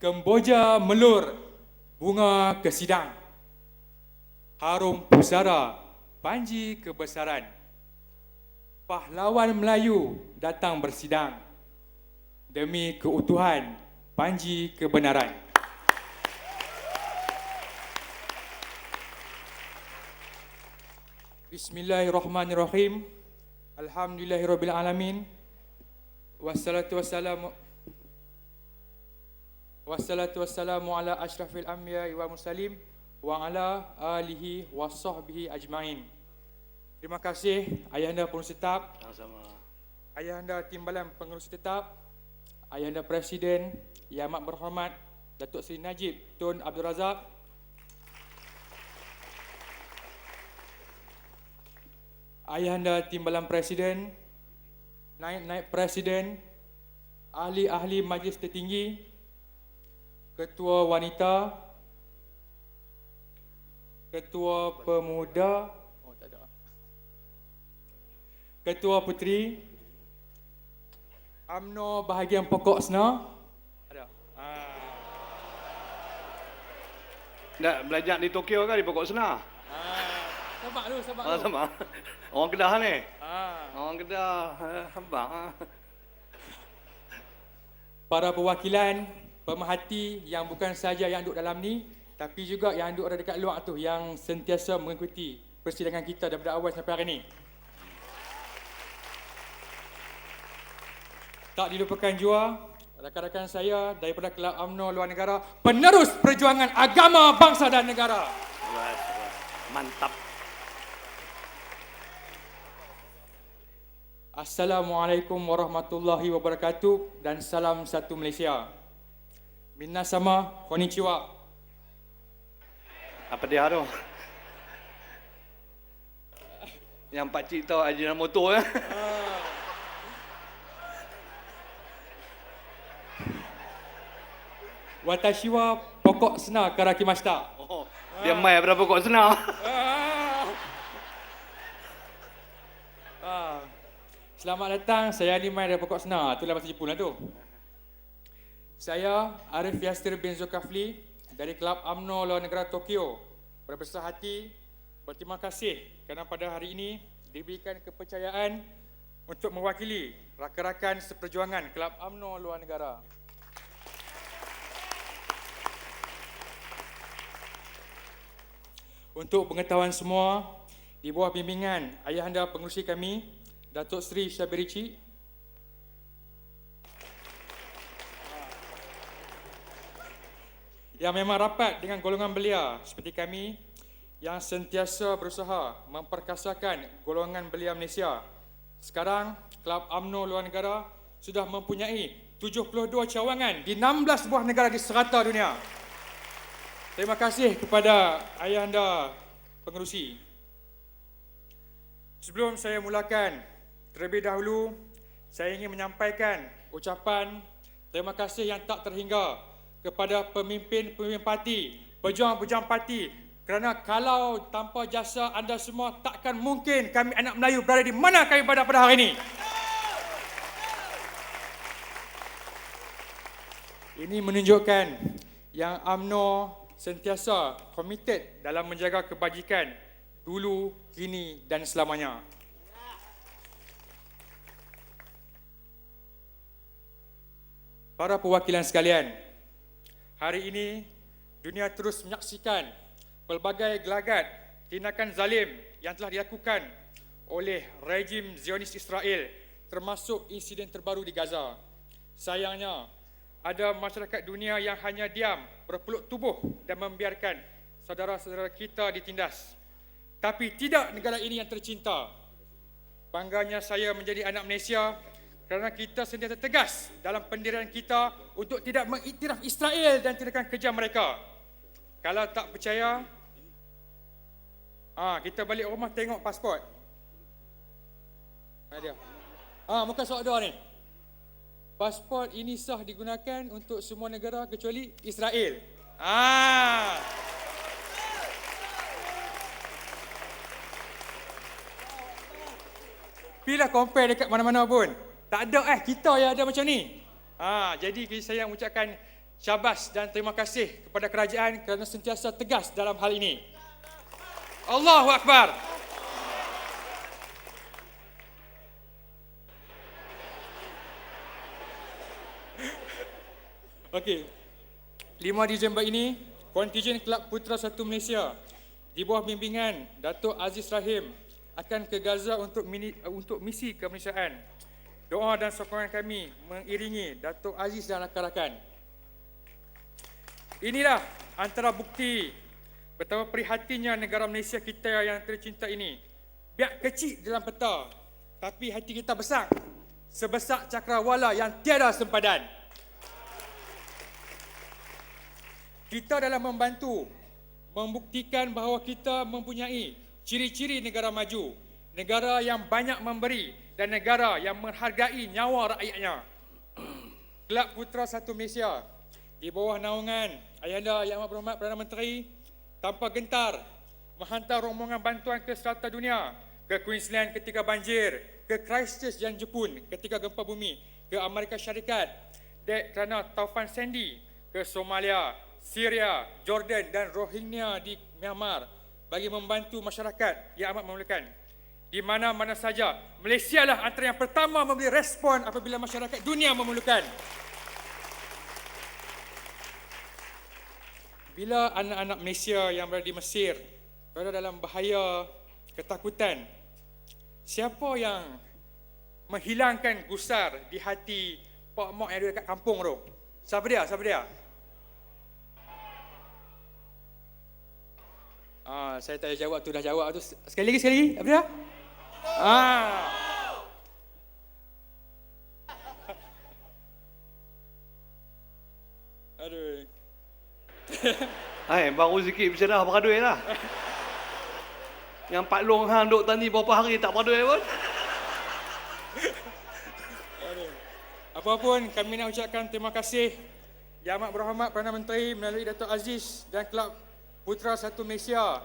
Kemboja melur, bunga kesidang. Harum pusara, panji kebesaran. Pahlawan Melayu datang bersidang. Demi keutuhan, panji kebenaran. Bismillahirrahmanirrahim. Alhamdulillahirrabbilalamin. Wassalatu wassalamu ala ashrafil anbiya wa mursalin wa ala alihi wa sahbihi ajma'in. Terima kasih Ayahanda Pengerusi Tetap, Sama-sama. Ayahanda Timbalan Pengerusi Tetap, Ayahanda Presiden Yang Amat Berhormat Datuk Seri Najib Tun Abdul Razak, Ayahanda Timbalan Presiden, Naib Presiden, ahli-ahli Majlis Tertinggi, Ketua Wanita, Ketua Pemuda, Ketua Puteri, UMNO bahagian pokok SENA. Ada. Nak belajar di Tokyo kan di Pokok Sena? Sabar dulu, sabar Oh, dulu. sama. Orang Kedah ni. Ah. Orang Kedah. Abang. Para perwakilan, pemerhati yang bukan saja yang duduk dalam ni, tapi juga yang duduk ada dekat luar tu, yang sentiasa mengikuti persidangan kita daripada awal sampai hari ni. Tak dilupakan jua rakan-rakan saya daripada Kelab UMNO Luar Negara, penerus perjuangan agama, bangsa dan negara. Mantap. Assalamualaikum warahmatullahi wabarakatuh dan salam satu Malaysia. Minasama konnichiwa. Apa dia tu? Yang pakcik tahu Ajinomoto ya. Watashi wa pokok SENA karakimashita. Oh, dia mai daripada Pokok Sena. Selamat datang, saya ni mai dari pokok SENA. Itulah bahasa Jepun lah tu. Saya Arif Yasir bin Zulkafli dari Kelab UMNO Luar Negara Tokyo. Berbesar hati berterima kasih kerana pada hari ini diberikan kepercayaan untuk mewakili rakan-rakan seperjuangan Kelab UMNO Luar Negara. Untuk pengetahuan semua, di bawah bimbingan Ayahanda Pengerusi kami, Datuk Seri Syabirici, yang memang rapat dengan golongan belia seperti kami, yang sentiasa berusaha memperkasakan golongan belia Malaysia. Sekarang, Kelab UMNO Luar Negara sudah mempunyai 72 cawangan di 16 buah negara di serata dunia. Terima kasih kepada Ayahanda Pengerusi. Sebelum saya mulakan, terlebih dahulu saya ingin menyampaikan ucapan terima kasih yang tak terhingga kepada pemimpin-pemimpin parti, pejuang-pejuang parti, kerana kalau tanpa jasa anda semua takkan mungkin kami anak Melayu berada di mana kami berada pada hari ini. Ini menunjukkan yang UMNO sentiasa komited dalam menjaga kebajikan dulu, kini dan selamanya. Para perwakilan sekalian, hari ini dunia terus menyaksikan pelbagai gelagat tindakan zalim yang telah dilakukan oleh rejim Zionis Israel, termasuk insiden terbaru di Gaza. Sayangnya, ada masyarakat dunia yang hanya diam, berpeluk tubuh dan membiarkan saudara-saudara kita ditindas. Tapi tidak negara ini yang tercinta. Bangganya saya menjadi anak Malaysia kerana kita sentiasa tegas dalam pendirian kita untuk tidak mengiktiraf Israel dan tindakan kejam mereka. Kalau tak percaya, kita balik rumah tengok pasport. Ada. Muka surat doa ni. Pasport ini sah digunakan untuk semua negara kecuali Israel. Pilih compare dekat mana-mana pun. Tak ada kita yang ada macam ni. Jadi saya mengucapkan syabas dan terima kasih kepada kerajaan kerana sentiasa tegas dalam hal ini. Allahu Akbar. Okey. 5 Disember ini, kontingen Kelab Putera 1 Malaysia di bawah bimbingan Datuk Aziz Rahim akan ke Gaza untuk misi kemanusiaan. Doa dan sokongan kami mengiringi Datuk Aziz dan rakan-rakan. Inilah antara bukti betapa prihatinnya negara Malaysia kita yang tercinta ini. Biak kecil dalam peta, tapi hati kita besar. Sebesar cakrawala yang tiada sempadan. Kita dalam membantu membuktikan bahawa kita mempunyai ciri-ciri negara maju, negara yang banyak memberi dan negara yang menghargai nyawa rakyatnya. Kelab Putera 1 Malaysia di bawah naungan Ayahanda Yang Amat Berhormat Perdana Menteri tanpa gentar menghantar rombongan bantuan ke serata dunia, ke Queensland ketika banjir, ke Christchurch dan Jepun ketika gempa bumi, ke Amerika Syarikat kerana taufan Sandy, ke Somalia, Syria, Jordan dan Rohingya di Myanmar bagi membantu masyarakat yang amat memerlukan. Di mana-mana saja, Malaysia lah antara yang pertama memberi respon apabila masyarakat dunia memerlukan. Bila anak-anak Malaysia yang berada di Mesir berada dalam bahaya ketakutan, siapa yang menghilangkan gusar di hati Pak Mak yang ada dekat kampung tu? Siapa dia? Siapa dia? Saya tak ada jawab tu, dah jawab tu. Sekali lagi. Apa dia? Aduh. Baru sikit macam dah beradui lah. Yang Pak Long hang duk tani berapa hari tak beradui pun. Apapun, kami nak ucapkan terima kasih Yang Amat Berhormat Perdana Menteri melalui Datuk Aziz dan Kelab Putera 1 Malaysia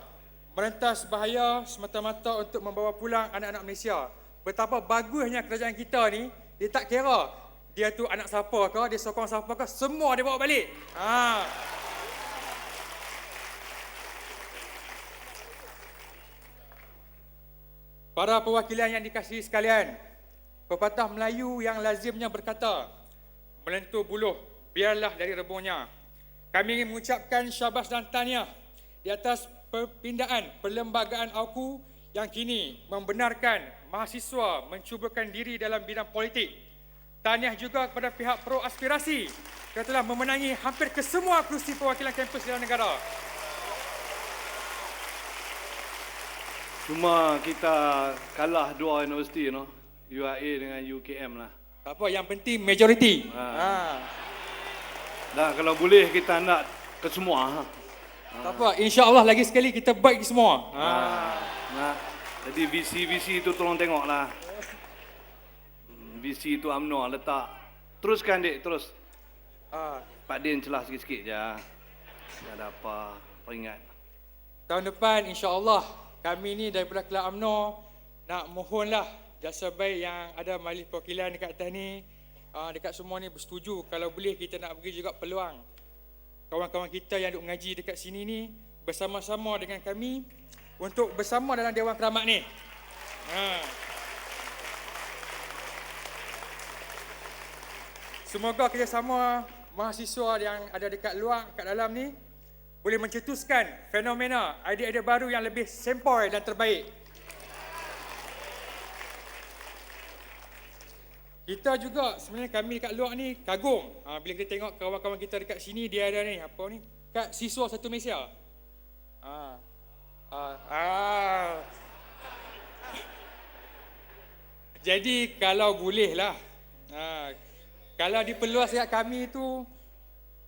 merentas bahaya semata-mata untuk membawa pulang anak-anak Malaysia. Betapa bagusnya kerajaan kita ni, dia tak kira dia tu anak siapa ke, dia sokong siapa ke, semua dia bawa balik. Para perwakilan yang dikasihi sekalian, pepatah Melayu yang lazimnya berkata, melentur buluh, biarlah dari rebungnya. Kami ingin mengucapkan syabas dan tahniah di atas perpindahan perlembagaan AUKU yang kini membenarkan mahasiswa mencubakan diri dalam bidang politik. Tahniah juga kepada pihak pro aspirasi yang telah memenangi hampir kesemua kerusi perwakilan kampus dalam negara. Cuma kita kalah dua universiti, UIA dengan UKM lah. Tak apa, yang penting majoriti. Dah kalau boleh kita nak ke semua. Tak apa, insya-Allah lagi sekali kita baik semua. Jadi visi itu tolong tengoklah. Visi itu UMNO letak. Teruskan dik, terus. Pak Din celah sikit-sikit je. Tak ada apa, peringat. Tahun depan insya-Allah kami ni daripada Kelab UMNO nak mohonlah jasa baik yang ada majlis perwakilan dekat atas ni, dekat semua ni bersetuju kalau boleh kita nak beri juga peluang kawan-kawan kita yang duk mengaji dekat sini ni bersama-sama dengan kami untuk bersama dalam Dewan Keramat ni. Semoga kerjasama mahasiswa yang ada dekat luar, kat dalam ni boleh mencetuskan fenomena idea-idea baru yang lebih sempoi dan terbaik. Kita juga sebenarnya kami kat luar ni kagum bila kita tengok kawan-kawan kita dekat sini, dia ada ni apa ni, kat siswa 1 Malaysia. Jadi kalau boleh lah, kalau diperluas dekat kami tu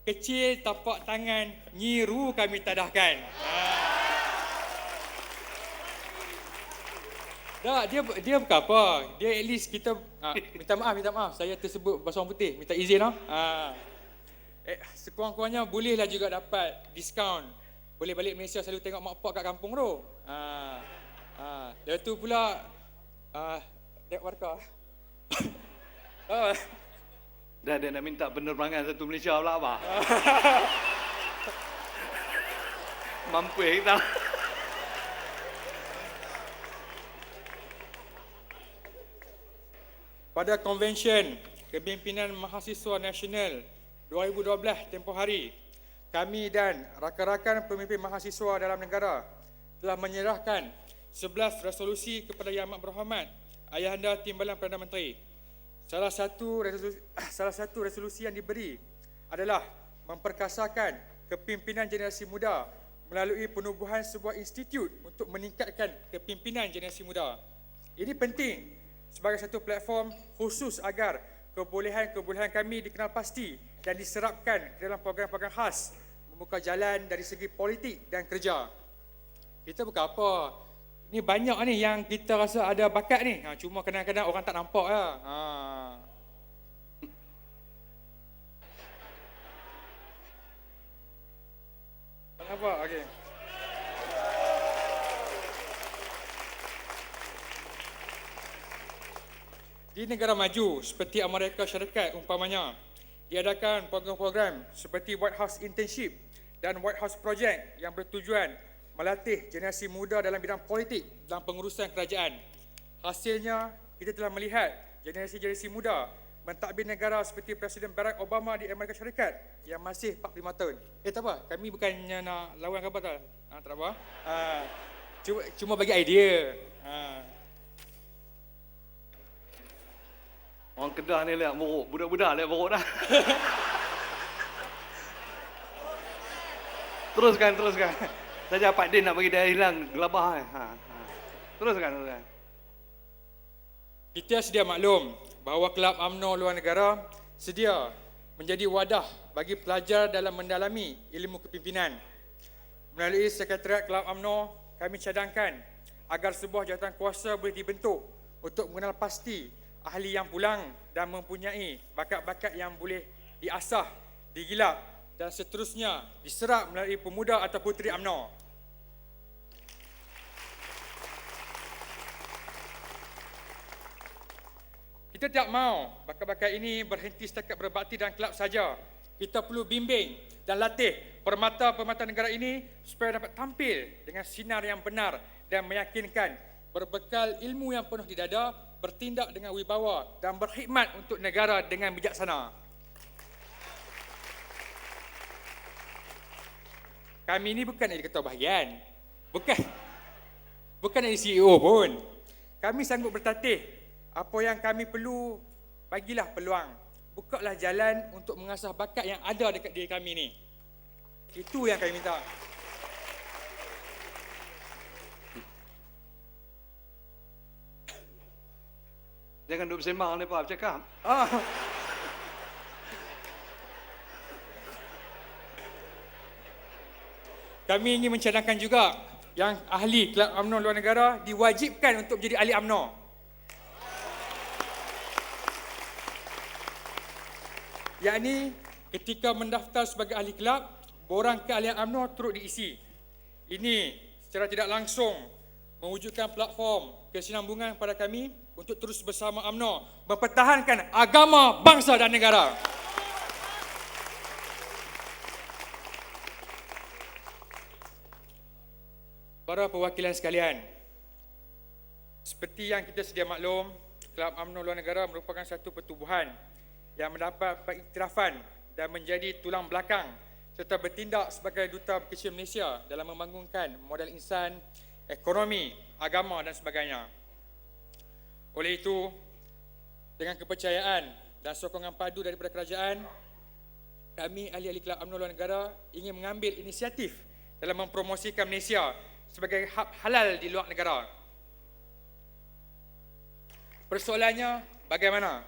kecil tapak tangan nyiru kami tadahkan. Tak, dia bukan apa. Dia at least kita minta maaf saya tersebut bahasa orang putih, minta izin sekurang-kurangnya bolehlah juga dapat diskaun. Boleh balik Malaysia selalu tengok mak pak kat kampung tu. Lepas tu pula Dek Warka. Dah dia nak minta penerbangan satu Malaysia pula apa? Mampu kita. Pada Konvensyen Kepimpinan Mahasiswa Nasional 2012 tempoh hari, kami dan rakan-rakan pemimpin mahasiswa dalam negara telah menyerahkan 11 resolusi kepada Yang Amat Berhormat Ayahanda Timbalan Perdana Menteri. Salah satu resolusi yang diberi adalah memperkasakan kepimpinan generasi muda melalui penubuhan sebuah institut untuk meningkatkan kepimpinan generasi muda. Ini penting sebagai satu platform khusus agar kebolehan-kebolehan kami dikenal pasti dan diserapkan ke dalam program-program khas membuka jalan dari segi politik dan kerja. Kita bukan apa. Ni banyak ni yang kita rasa ada bakat ni. Cuma kadang-kadang orang tak nampak lah. Tak nampak? Okey. Di negara maju seperti Amerika Syarikat umpamanya, diadakan program-program seperti White House Internship dan White House Project yang bertujuan melatih generasi muda dalam bidang politik dan pengurusan kerajaan. Hasilnya, kita telah melihat generasi-generasi muda mentadbir negara seperti Presiden Barack Obama di Amerika Syarikat yang masih 45 tahun. Tak apa, kami bukannya nak lawan ke apa tak? Tak apa. Cuma bagi idea. Orang Kedah ni lihat borok, budak-budak lihat borok dah. Teruskan. Saja Pak Din nak bagi dia hilang gelabah. Teruskan. Kita sedia maklum bahawa Kelab UMNO luar negara sedia menjadi wadah bagi pelajar dalam mendalami ilmu kepimpinan. Melalui Sekretariat Kelab UMNO, kami cadangkan agar sebuah jawatan kuasa boleh dibentuk untuk mengenal pasti ahli yang pulang dan mempunyai bakat-bakat yang boleh diasah, digilap dan seterusnya diserap melalui pemuda atau puteri UMNO. Kita tidak mahu bakat-bakat ini berhenti setakat berbakti dan kelab saja. Kita perlu bimbing dan latih permata-permata negara ini supaya dapat tampil dengan sinar yang benar dan meyakinkan, berbekal ilmu yang penuh di dada, bertindak dengan wibawa dan berkhidmat untuk negara dengan bijaksana. Kami ini bukan ahli ketua bahagian. Bukan ahli CEO pun. Kami sanggup bertatih. Apa yang kami perlu, bagilah peluang. Bukalah jalan untuk mengasah bakat yang ada dekat diri kami ni. Itu yang kami minta. Jangan duduk bersembang ni Pak, bercakap. Kami ingin mencadangkan juga yang ahli Kelab UMNO luar negara diwajibkan untuk menjadi ahli UMNO. Yakni ketika mendaftar sebagai ahli kelab, borang keahlian UMNO turut diisi. Ini secara tidak langsung mewujudkan platform kesinambungan pada kami untuk terus bersama UMNO mempertahankan agama, bangsa dan negara. Para perwakilan sekalian, seperti yang kita sedia maklum, Kelab UMNO luar negara merupakan satu pertubuhan yang mendapat pengiktirafan dan menjadi tulang belakang serta bertindak sebagai duta kecil Malaysia dalam membangunkan modal insan, ekonomi, agama dan sebagainya. Oleh itu, dengan kepercayaan dan sokongan padu daripada kerajaan, kami ahli-ahli Kelab UMNO luar negara ingin mengambil inisiatif dalam mempromosikan Malaysia sebagai hub halal di luar negara. Persoalannya, bagaimana?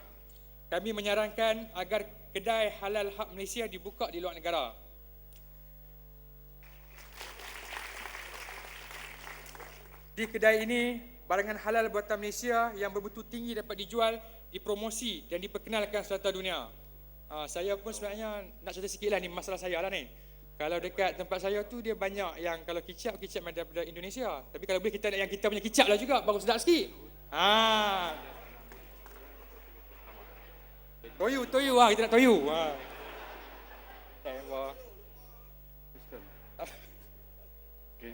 Kami menyarankan agar kedai halal hub Malaysia dibuka di luar negara. Di kedai ini, barangan halal buatan Malaysia yang bermutu tinggi dapat dijual, dipromosi dan diperkenalkan serata dunia. Saya pun sebenarnya nak cerita sikit lah ni, masalah saya lah ni. Kalau dekat tempat saya tu dia banyak yang kalau kicap daripada Indonesia. Tapi kalau boleh kita nak yang kita punya kicap lah juga, baru sedap sikit. Toyu lah, kita nak toyu. Tembak. Okey.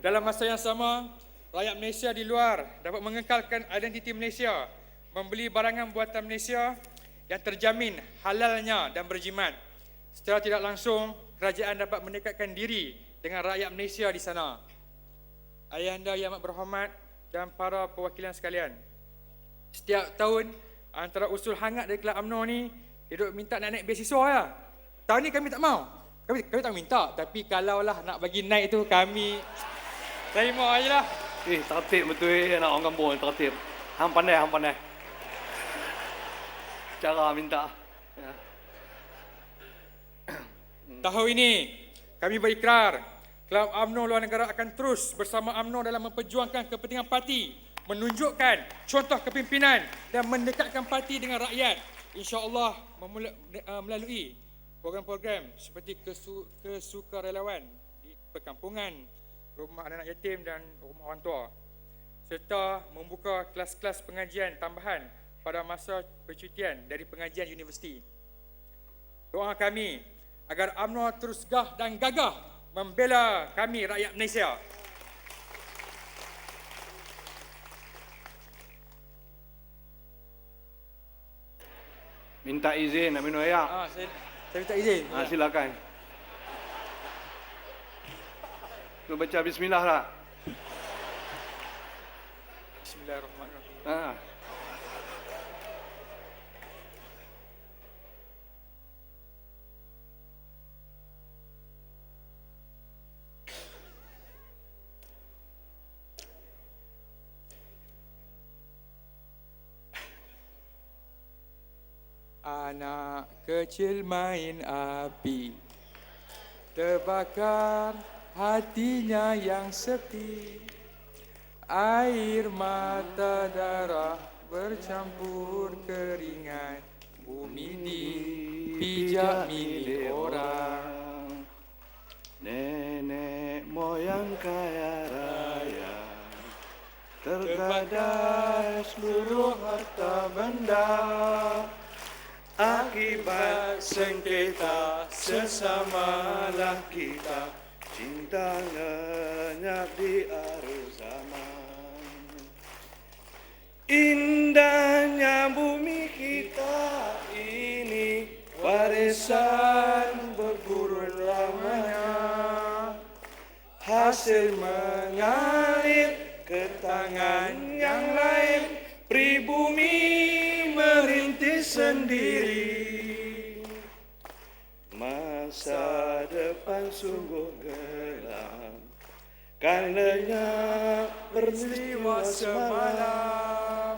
Dalam masa yang sama, rakyat Malaysia di luar dapat mengekalkan identiti Malaysia, membeli barangan buatan Malaysia yang terjamin halalnya dan berjimat. Secara tidak langsung, kerajaan dapat mendekatkan diri dengan rakyat Malaysia di sana. Ayahanda yang amat berhormat dan para perwakilan sekalian, setiap tahun antara usul hangat dari Kelab UMNO ni, dia duk minta nak naik beasiswa ya. Tahun ni kami tak mau. Kami tak minta, tapi kalaulah nak bagi naik tu kami terima ajalah. Tertib betul anak orang kampung ni, tertib. Hang pandai. Cara minta. Ya. Tahun ini kami berikrar, Kelab UMNO luar negara akan terus bersama UMNO dalam memperjuangkan kepentingan parti, menunjukkan contoh kepimpinan dan mendekatkan parti dengan rakyat. InsyaAllah melalui program-program seperti kesukarelawan di perkampungan, rumah anak-anak yatim dan rumah orang tua, serta membuka kelas-kelas pengajian tambahan pada masa percutian dari pengajian universiti. Doa kami agar UMNO terus gah dan gagah membela kami rakyat Malaysia. Minta izin nak minum air. Saya minta izin. Silakan. Tu baca bismillah tak? Bismillahirrahmanirrahim. Anak kecil main api, terbakar hatinya yang sepi. Air mata darah bercampur keringat, bumi dipijak milik orang. Nenek moyang kaya raya, tergadai seluruh harta benda. Akibat sengketa sesamalah kita, cinta lenyap di arus zaman. Indahnya bumi kita ini, warisan bergurun lamanya. Hasil mengalir ke tangan yang lain, pribumi merintis sendiri. Masa depan sungguh gelap, karenanya peristiwa semalam.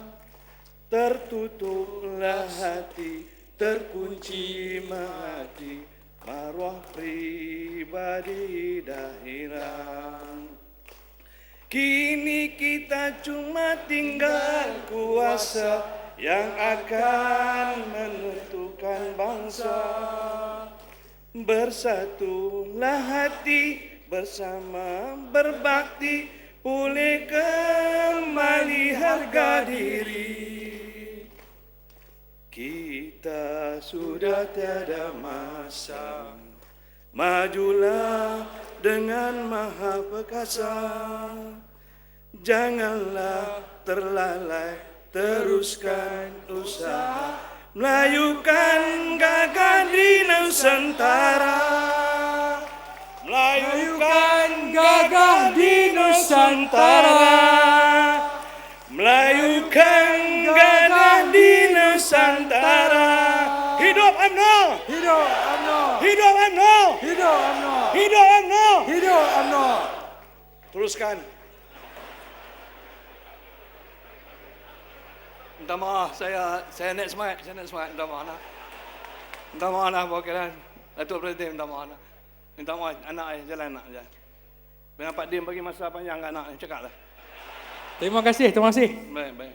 Tertutuplah hati, terkunci mati, maruah pribadi dah hilang. Kini kita cuma tinggal kuasa yang akan menentukan bangsa. Bersatulah hati, bersama berbakti, pulih kembali harga diri. Kita sudah tiada masa, majulah dengan maha perkasa. Janganlah terlalai, teruskan usaha, melayukan gagah di Nusantara. Melayukan gagah di Nusantara. Melayukan gagah di Nusantara. Hidup UMNO! Hidup UMNO! Hidup UMNO! Hidup UMNO! Hidup UMNO! Hidup UMNO! Teruskan. Minta maaf, saya naik semangat, minta maaf nak. Minta maaf nak perwakilan Datuk Presiden, minta maaf nak. Minta maaf, anak saya jalan nak je. Bila Pak Dim bagi masa panjang kat anak, cakaplah. Terima kasih. Baik.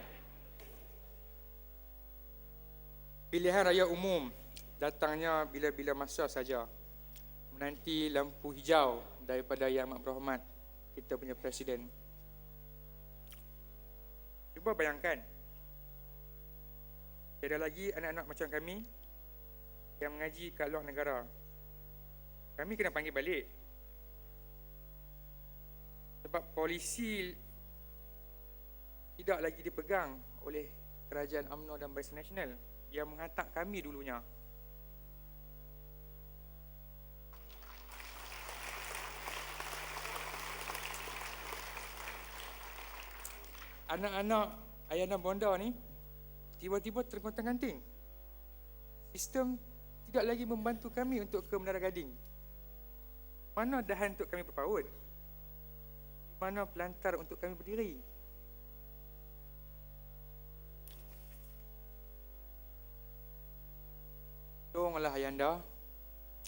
Pilihan raya umum datangnya bila-bila masa saja, menanti lampu hijau daripada Yang Amat Berhormat kita punya Presiden. Cuba bayangkan, Tiada lagi anak-anak macam kami yang mengaji kat luar negara. Kami kena panggil balik. Sebab polisi tidak lagi dipegang oleh Kerajaan UMNO dan Barisan Nasional yang menghantar kami dulunya. Anak-anak Ayana Bonda ni tiba-tiba tergontang-ganting. Sistem tidak lagi membantu kami untuk ke Menara Gading. Mana dahan untuk kami berpaut? Mana pelantar untuk kami berdiri? Tolonglah Ayanda,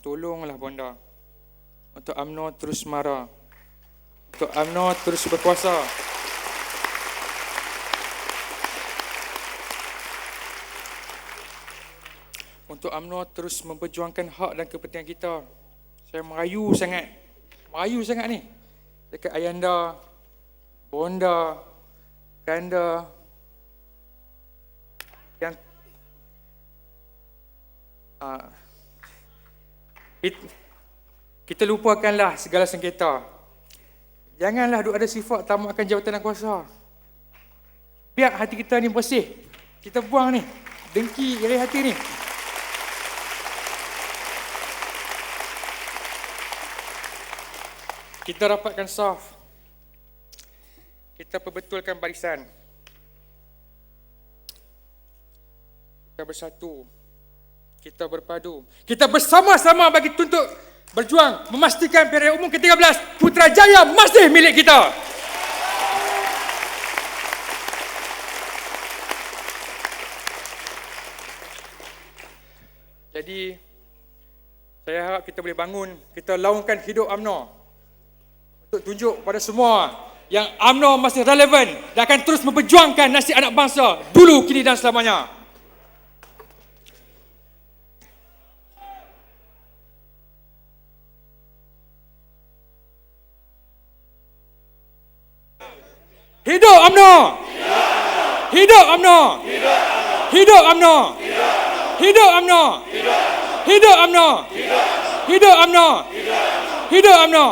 tolonglah Bonda. Untuk UMNO terus marah, untuk UMNO terus berkuasa. Untuk UMNO terus memperjuangkan hak dan kepentingan kita. Saya merayu sangat ni dekat Ayanda, Bonda, Kanda yang kita lupakanlah segala sengketa. Janganlah duk ada sifat tamak akan jabatan dan kuasa. Biar hati kita ni bersih. Kita buang ni dengki iri hati ni. Kita rapatkan saf. Kita perbetulkan barisan. Kita bersatu. Kita berpadu. Kita bersama-sama bagi tuntut berjuang memastikan Pilihan Umum ke-13 Putrajaya masih milik kita. Jadi saya harap kita boleh bangun, kita laungkan hidup UMNO untuk tunjuk pada semua yang UMNO masih relevan dan akan terus memperjuangkan nasib anak bangsa dulu, kini dan selamanya. Hidup UMNO! Hidup UMNO! Hidup UMNO! Hidup UMNO! Hidup UMNO! Hidup UMNO! Hidup UMNO!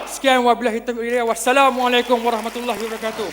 Sekian wabillahi taufiq. Wassalamualaikum warahmatullahi wabarakatuh.